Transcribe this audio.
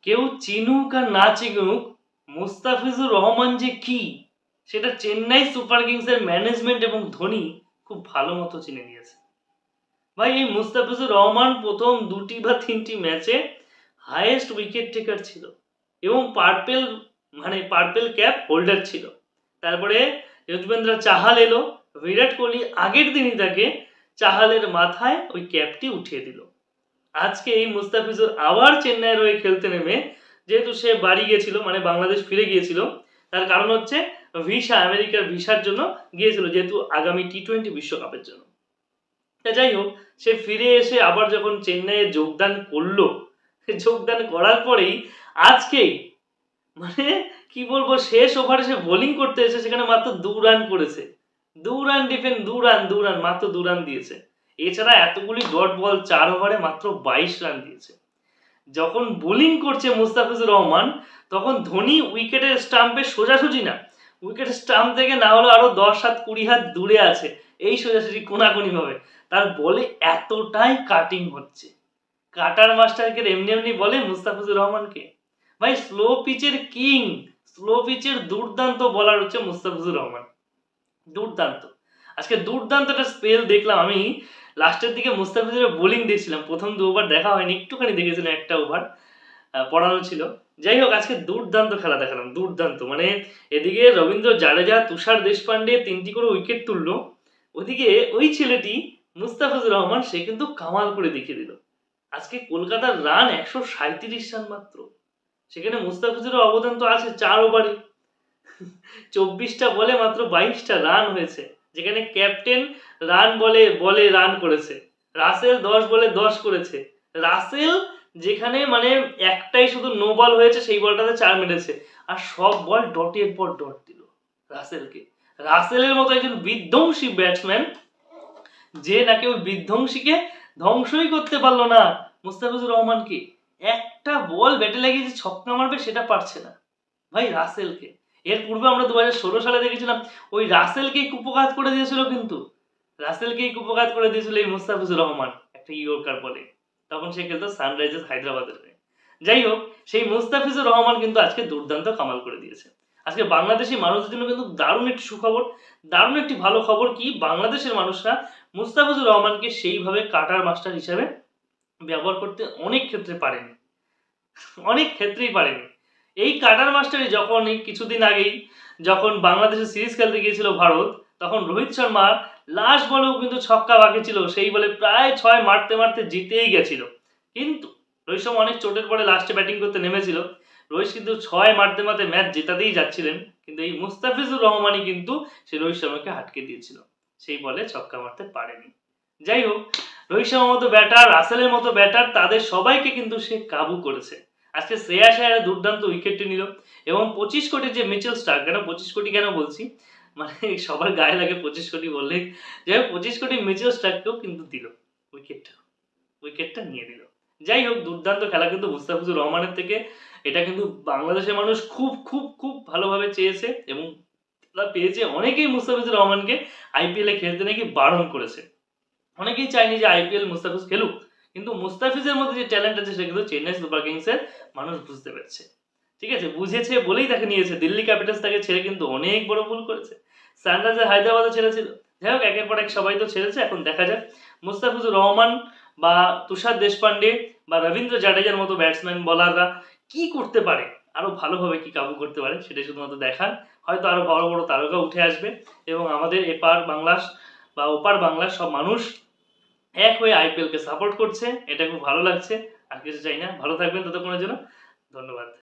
কেউ চিনুক আর না চিনুক, মুস্তাফিজুর রহমান যে কি সেটা চেন্নাই সুপার কিংসের ম্যানেজমেন্ট এবং ধোনি খুব ভালো মতো চিনে নিয়েছে। ভাই এই মুস্তাফিজুর রহমান প্রথম 2টি বা 3টি ম্যাচে হাইয়েস্ট উইকেট টেকার ছিল এবং পার্পেল ক্যাপ হোল্ডার ছিল। তারপরে যজবেন্দ্র চাহাল এলো, বিরাট কোহলি আগের দিনই তাকে চাহালের মাথায় ওই ক্যাপটি উঠিয়ে দিল। আজকে এই মুস্তাফিজুর আবার চেন্নাইয়ের হয়ে খেলতে নেমে, যেহেতু সে বাড়ি গিয়েছিল মানে বাংলাদেশ ফিরে গিয়েছিল, তার কারণ হচ্ছে ভিসা, আমেরিকার ভিসার জন্য গিয়েছিল, যেহেতু আগামী টি-20 বিশ্বকাপের জন্য। তা যাই হোক, সে ফিরে এসে আবার যখন চেন্নাইয়ে যোগদান করলো, যোগদান করার পরেই আজকেই মানে কি বলবো, শেষ ওভারে সে বোলিং করতে এসে সেখানে মাত্র 2 রান করেছে। 2 রান ডিফেন্ড, 2 রান মাত্র 2 রান দিয়েছে। এছাড়া এতগুলি ডট বল 4 ওভারে মাত্র 22 রান দিয়েছে। যখন বোলিং করছে মুস্তাফিজুর রহমান, তখন ধোনি উইকেটের স্টাম্পে সোজাসুজি না, উইকেটের স্টাম্প থেকে না হলো আরো 10 হাত 20 হাত দূরে আছে, এই সোজাসুজি কোনাকুনি ভাবে তার বলে এতটাই কাটিং হচ্ছে। কাটার মাস্টারকে এমনি এমনি বলে মুস্তাফিজুর রহমানকে? ভাই স্লো পিচের কিং, স্লো পিচের দুর্দান্ত বলার হচ্ছে মুস্তাফিজুর রহমান, দুর্দান্ত। আজকে দুর্দান্ত একটা স্পেল দেখলাম আমি। লাস্টের দিকে মুস্তাফিজুরের বোলিং দেখছিলাম, প্রথম 2 ওভার দেখা হয়নি, একটুখানি দেখেছিলাম, একটা ওভার পড়ানো ছিল। যাই হোক, আজকে দুর্দান্ত খেলা দেখালাম, দুর্দান্ত। মানে এদিকে রবীন্দ্র জাডেজা, তুষার দেশপান্ডে 3টি করে উইকেট তুললো, ওদিকে ওই ছেলেটি মুস্তাফিজুর রহমান সে কিন্তু কামাল করে দেখিয়ে দিল। আজকে কলকাতার রান 137 রান মাত্র, সেখানে মুস্তাফিজুরের অবদান তো আছে 4 ওভারে। 24টা বলে মাত্র 22টা রান হয়েছে, যেখানে ক্যাপ্টেন রান বলে রান করেছে, রাসেল 10 বলে 10 করেছে। রাসেল যেখানে মানে একটাই শুধু নো বল হয়েছে, সেই বলটাতে 4 মেরেছে, আর সব বল ডটের পর ডট দিল রাসেলকে। রাসেলের মতো একজন বিধ্বংসী ব্যাটসম্যান, যে নাকি ওই বিধ্বংসীকে ধ্বংসই করতে পারলো না মুস্তাফিজুর রহমানকে। একটা বল ব্যাটে লাগিয়ে যে ছক্কা মারবে সেটা পারছে না ভাই রাসেলকে। এর পূর্বে আমরা 2016 সালে দেখেছিলাম ওই রাসেলকেই কুপঘাত করে দিয়েছিল, কিন্তু রাসেলকেই কুপঘাত করে দিয়েছিল এই মুস্তাফিজুর রহমান একটা ইয়র্কার বলে, তখন সে খেলতো সানরাইজার্স হায়দ্রাবাদের হয়ে। যাই হোক, সেই মুস্তাফিজুর রহমান কিন্তু আজকে দুর্দান্ত কামাল করে দিয়েছে। আজকে বাংলাদেশি মানুষদের জন্য কিন্তু দারুণ একটি সুখবর, দারুণ একটি ভালো খবর কি, বাংলাদেশের মানুষরা মুস্তাফিজুর রহমানকে সেইভাবে কাটার মাস্টার হিসাবে ব্যবহার করতে অনেক ক্ষেত্রে পারেনি, অনেক ক্ষেত্রেই পারেনি। এই কাটার মাস্টারই যখন এই কিছুদিন আগেই যখন বাংলাদেশের সিরিজ খেলতে গিয়েছিল ভারত, তখন রোহিত শর্মা লাস্ট বলেও কিন্তু ছক্কা বাকি ছিল, সেই বলে প্রায় 6 মারতে মারতে জিতেই গেছিল। কিন্তু রোহিত শর্মা অনেক চোটের পরে লাস্টে ব্যাটিং করতে নেমেছিল, রোহিত কিন্তু 6 মারতে মারতে ম্যাচ জেতাতেই যাচ্ছিলেন, কিন্তু এই মুস্তাফিজুর রহমানই কিন্তু সেই রোহিত শর্মাকে আটকে দিয়েছিল, সেই বলে ছক্কা মারতে পারেনি। যাই হোক, রোহিত শর্মার মতো ব্যাটার, রাসেলের মতো ব্যাটার, তাদের সবাইকে কিন্তু সে কাবু করেছে। আজকে শ্রেয়াস আয়ার দুর্দান্ত উইকেটটি নিল, এবং 25 কোটি যে মিচেল স্টার্ক, কেন 25 কোটি কেন বলছি, মানে সবার গায়ে লাগে 25 কোটি বললে, যাই হোক 25 কোটি মিচেল স্টার্ককেও কিন্তু দিল উইকেটটা নিয়ে দিল। যাই হোক, দুর্দান্ত খেলা কিন্তু মুস্তাফিজুর রহমানের থেকে, এটা কিন্তু বাংলাদেশের মানুষ খুব খুব খুব ভালোভাবে চেয়েছে, এবং তারা পেয়েছে। অনেকেই মুস্তাফিজুর রহমানকে আইপিএল এ খেলতে নাকি বারণ করেছে, অনেকেই চায়নি যে আইপিএল মুস্তাফিজ খেলুক, কিন্তু মুস্তাফিজের মধ্যে যে ট্যালেন্ট আছে সেটা কিন্তু চেন্নাই সুপার কিংসের মানুষ বুঝতে পেরেছে। ঠিক আছে, বুঝেছে বলেই তাকে নিয়েছে। দিল্লি ক্যাপিটালস তাকে ছেড়ে কিন্তু অনেক বড় ভুল করেছে, সানরাইজার্স হায়দ্রাবাদও ছেড়েছিল। যাই হোক, একের পর এক সবাই তো ছেড়েছে, এখন দেখা যাক মুস্তাফিজুর রহমান বা তুষার দেশপান্ডে বা রবীন্দ্র জাডেজার মতো ব্যাটসম্যান বলাররা কি করতে পারে, আরো ভালোভাবে কি কাবু করতে পারে, সেটাই শুধুমাত্র দেখার। হয়তো আরো বড় বড় তারকা উঠে আসবে, এবং আমাদের এপার বাংলার বা ওপার বাংলার সব মানুষ এক হয়ে আইপিএল কে সাপোর্ট করছে, এটা খুব ভালো লাগছে। আর কিছু চাই না, ভালো থাকবেন ততক্ষণের জন্য, ধন্যবাদ।